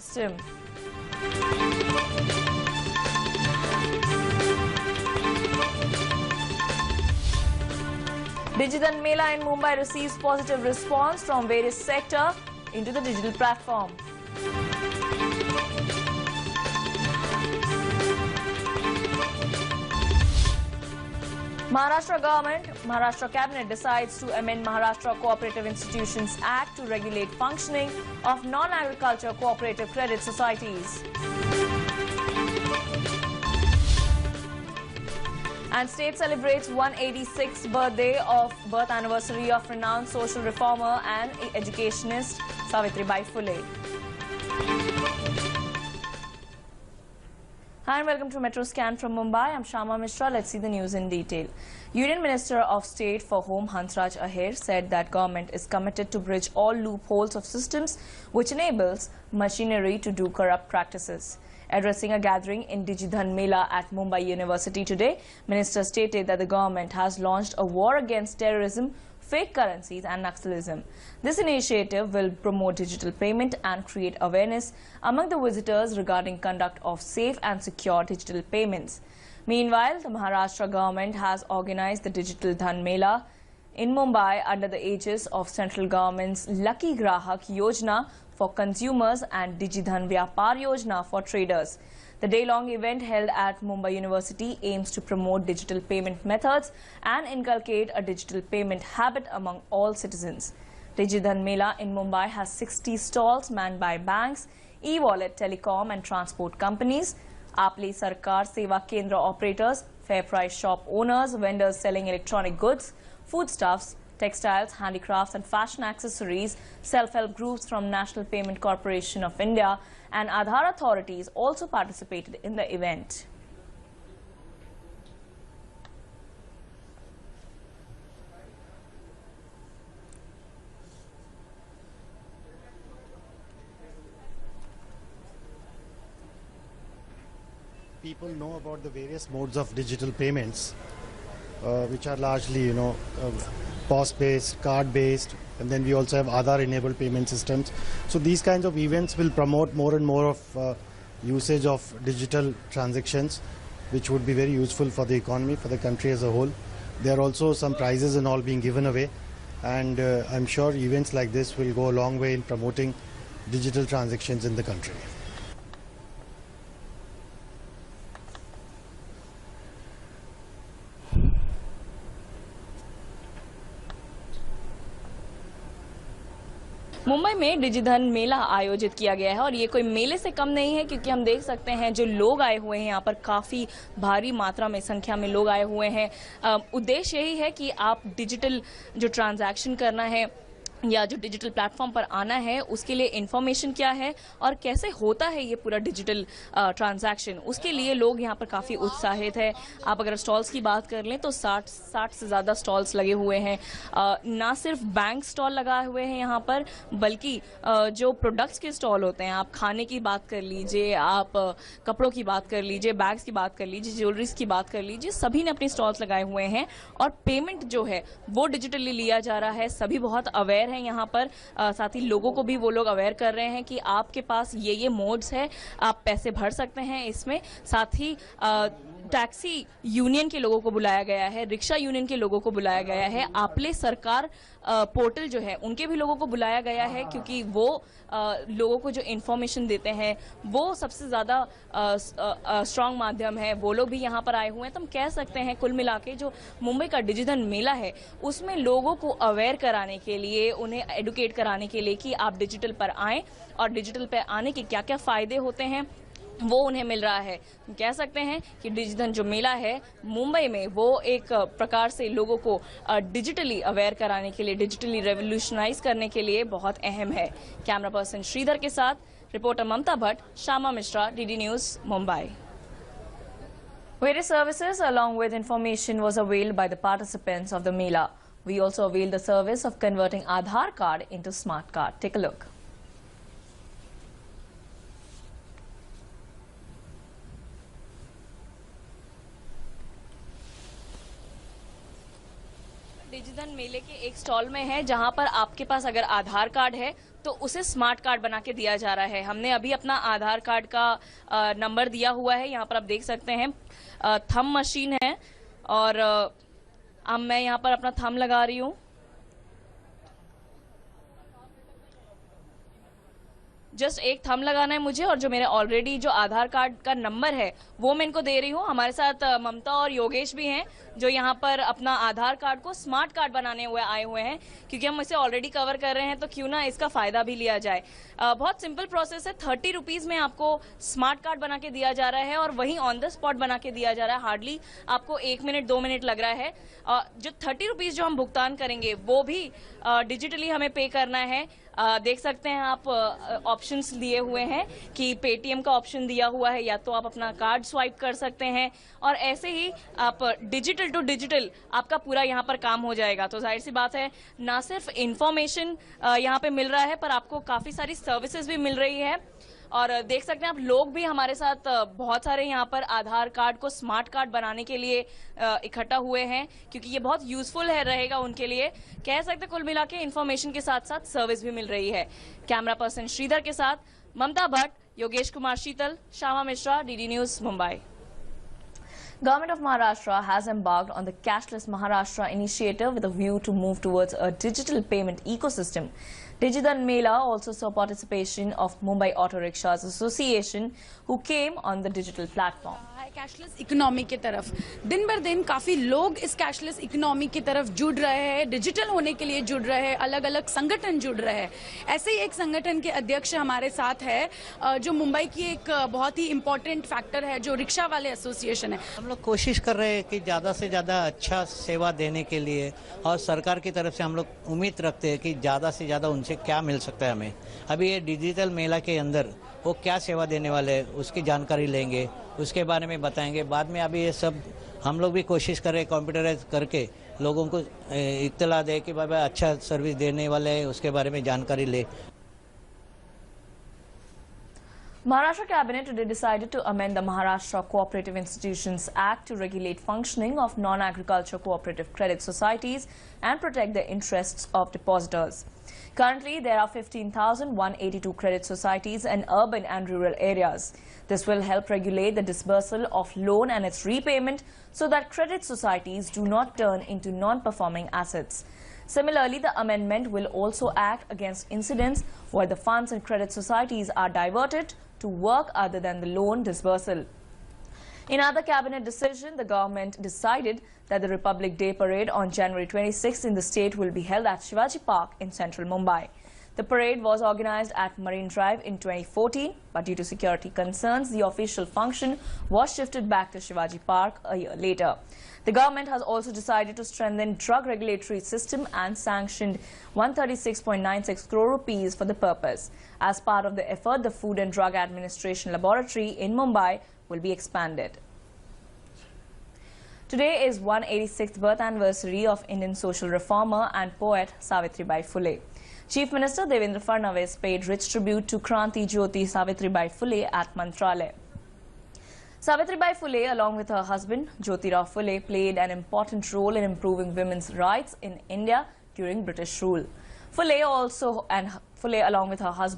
system. Digidhan Mela in Mumbai receives positive response from various sectors into the digital platform. Maharashtra Cabinet decides to amend Maharashtra Cooperative Institutions Act to regulate functioning of non-agriculture cooperative credit societies. And state celebrates 186th birth anniversary of renowned social reformer and educationist Savitribai Phule. Hi and welcome to Metro Scan from Mumbai. I'm Shama Mishra. Let's see the news in detail. Union Minister of State for Home Hansraj Ahir said that government is committed to bridge all loopholes of systems which enables machinery to do corrupt practices. Addressing a gathering in Digidhan Mela at Mumbai University today, Minister stated that the government has launched a war against terrorism, fake currencies and Naxalism. This initiative will promote digital payment and create awareness among the visitors regarding conduct of safe and secure digital payments. Meanwhile, the Maharashtra government has organized the Digital Dhan Mela in Mumbai under the aegis of central government's Lucky Grahak Yojana for consumers and Digidhan Vyapar Yojana for traders. The day-long event held at Mumbai University aims to promote digital payment methods and inculcate a digital payment habit among all citizens. Digidhan Mela in Mumbai has 60 stalls manned by banks, e-wallet, telecom and transport companies, Aapli Sarkar Seva Kendra operators, fair price shop owners, vendors selling electronic goods, foodstuffs, textiles, handicrafts and fashion accessories, self-help groups from National Payment Corporation of India and Aadhaar authorities also participated in the event. People know about the various modes of digital payments, which are largely, POS-based, card-based, and then we also have Aadhaar-enabled payment systems. So these kinds of events will promote more and more of usage of digital transactions, which would be very useful for the economy, for the country as a whole. There are also some prizes and all being given away, and I'm sure events like this will go a long way in promoting digital transactions in the country. Mumbai में डिजिधन मेला आयोजित किया गया है और ये कोई मेले से कम नहीं है क्योंकि हम देख सकते हैं जो लोग आए हुए हैं यहाँ पर काफी भारी मात्रा में संख्या में लोग आए हुए हैं। उद्देश्य यही है कि आप डिजिटल जो ट्रांजैक्शन करना है या जो डिजिटल प्लेटफॉर्म पर आना है उसके लिए इन्फॉर्मेशन क्या है और कैसे होता है ये पूरा डिजिटल ट्रांजैक्शन, उसके लिए लोग यहाँ पर काफ़ी उत्साहित है। आप अगर स्टॉल्स की बात कर लें तो 60 से ज़्यादा स्टॉल्स लगे हुए हैं। ना सिर्फ बैंक स्टॉल लगाए हुए हैं यहाँ पर, बल्कि जो प्रोडक्ट्स के स्टॉल होते हैं, आप खाने की बात कर लीजिए, आप कपड़ों की बात कर लीजिए, बैग्स की बात कर लीजिए, ज्वेलरीज की बात कर लीजिए, सभी ने अपने स्टॉल्स लगाए हुए हैं और पेमेंट जो है वो डिजिटली लिया जा रहा है। सभी बहुत अवेयर हैं यहाँ पर, साथ ही लोगों को भी वो लोग अवेयर कर रहे हैं कि आपके पास ये मोड्स है, आप पैसे भर सकते हैं इसमें। साथ ही टैक्सी यूनियन के लोगों को बुलाया गया है, रिक्शा यूनियन के लोगों को बुलाया गया है, आपले सरकार पोर्टल जो है उनके भी लोगों को बुलाया गया है क्योंकि वो लोगों को जो इन्फॉर्मेशन देते हैं वो सबसे ज़्यादा स्ट्रांग माध्यम है। वो लोग भी यहाँ पर आए हुए हैं। तो हम कह सकते हैं कुल मिला के जो मुंबई का डिजिधन मेला है उसमें लोगों को अवेयर कराने के लिए, उन्हें एडुकेट कराने के लिए कि आप डिजिटल पर आएँ और डिजिटल पर आने के क्या क्या फ़ायदे होते हैं वो उन्हें मिल रहा है। कह सकते हैं कि डिजिधन जो मेला है मुंबई में वो एक प्रकार से लोगों को डिजिटली अवेयर कराने के लिए, डिजिटली रेवोल्यूशनाइज करने के लिए बहुत अहम है। कैमरा पर्सन श्रीधर के साथ reporter Mamata Bhatt, Shama Mishra, DD news, Mumbai. Various services along with information was availed by the participants of the Mela. We also availed the service of converting Aadhaar card into smart card. Take a look. DigiDhan मेले के एक stall में है जहां पर आपके पास अगर आधार card है तो उसे स्मार्ट कार्ड बना के दिया जा रहा है। हमने अभी अपना आधार कार्ड का नंबर दिया हुआ है, यहाँ पर आप देख सकते हैं थंब मशीन है और अब मैं यहाँ पर अपना थंब लगा रही हूँ। जस्ट एक थंब लगाना है मुझे और जो मेरे ऑलरेडी जो आधार कार्ड का नंबर है वो मैं इनको दे रही हूँ। हमारे साथ ममता और योगेश भी हैं जो यहाँ पर अपना आधार कार्ड को स्मार्ट कार्ड बनाने हुए आए हुए हैं, क्योंकि हम इसे ऑलरेडी कवर कर रहे हैं तो क्यों ना इसका फायदा भी लिया जाए। बहुत सिंपल प्रोसेस है, 30 रुपीज में आपको स्मार्ट कार्ड बना के दिया जा रहा है और वहीं ऑन द स्पॉट बना के दिया जा रहा है। हार्डली आपको 1 मिनट 2 मिनट लग रहा है। जो 30 रुपीज जो हम भुगतान करेंगे वो भी डिजिटली हमें पे करना है। देख सकते हैं आप ऑप्शंस दिए हुए हैं कि पेटीएम का ऑप्शन दिया हुआ है, या तो आप अपना कार्ड स्वाइप कर सकते हैं और ऐसे ही आप डिजिटल टू डिजिटल आपका पूरा यहाँ पर काम हो जाएगा। तो जाहिर सी बात है, ना सिर्फ इंफॉर्मेशन यहाँ पे मिल रहा है पर आपको काफी सारी सर्विसेज भी मिल रही है। और देख सकते हैं आप लोग भी हमारे साथ बहुत सारे यहाँ पर आधार कार्ड को स्मार्ट कार्ड बनाने के लिए इकट्ठा हुए हैं, क्योंकि ये बहुत यूजफुल है रहेगा उनके लिए। कह सकते हैं कुल मिला के इन्फॉर्मेशन के साथ साथ सर्विस भी मिल रही है। कैमरा पर्सन श्रीधर के साथ Mamata Bhatt, Yogesh Kumar Sheetal, Shyama Mishra, DD news, Mumbai. Government of Maharashtra has embarked on the Cashless Maharashtra initiative with a view to move towards a digital payment ecosystem. Digital Mela also saw participation of Mumbai Auto Rickshaws Association, who came on the digital platform. Cashless economy की तरफ दिन बर दिन काफी लोग इस cashless economy की तरफ जुड़ रहे हैं, डिजिटल होने के लिए जुड़ रहे हैं, अलग अलग संगठन जुड़ रहे हैं। ऐसे ही एक संगठन के अध्यक्ष हमारे साथ है जो मुंबई की एक बहुत ही इम्पोर्टेंट फैक्टर है, जो रिक्शा वाले एसोसिएशन है। हम लोग कोशिश कर रहे हैं कि ज़्यादा से ज़्यादा अच्छा सेवा देने के लिए, और सरकार की तरफ से हम लोग उम्मीद रखते हैं कि ज़्यादा से ज़्यादा उनसे क्या मिल सकता है हमें। अभी ये डिजिटल मेला के अंदर वो क्या सेवा देने वाले हैं उसकी जानकारी लेंगे, उसके बारे में बताएंगे। बाद में अभी ये सब हम लोग भी कोशिश कर रहे हैं कंप्यूटराइज करके लोगों को इत्तला दे कि बाबा अच्छा सर्विस देने वाले हैं, उसके बारे में जानकारी ले। Maharashtra Cabinet today decided to amend the Maharashtra Cooperative Institutions Act to regulate functioning of non-agriculture cooperative credit societies and protect the interests of depositors. Currently, there are 15,182 credit societies in urban and rural areas. This will help regulate the disbursal of loan and its repayment so that credit societies do not turn into non-performing assets. Similarly, the amendment will also act against incidents where the funds in credit societies are diverted to work other than the loan disbursal. In other cabinet decision, the government decided that the Republic Day parade on January 26th in the state will be held at Shivaji Park in central Mumbai. The parade was organized at Marine Drive in 2014, but due to security concerns, the official function was shifted back to Shivaji Park a year later. The government has also decided to strengthen drug regulatory system and sanctioned 136.96 crore rupees for the purpose. As part of the effort, the Food and Drug Administration Laboratory in Mumbai will be expanded. Today is 186th birth anniversary of Indian social reformer and poet Savitribai Phule. Chief Minister Devendra Fadnavis paid rich tribute to Kranti Jyoti Savitribai Phule at Mantralaya. Savitribai Phule, along with her husband Jyotirao Phule, played an important role in improving women's rights in India during British rule. Phule, along with her husband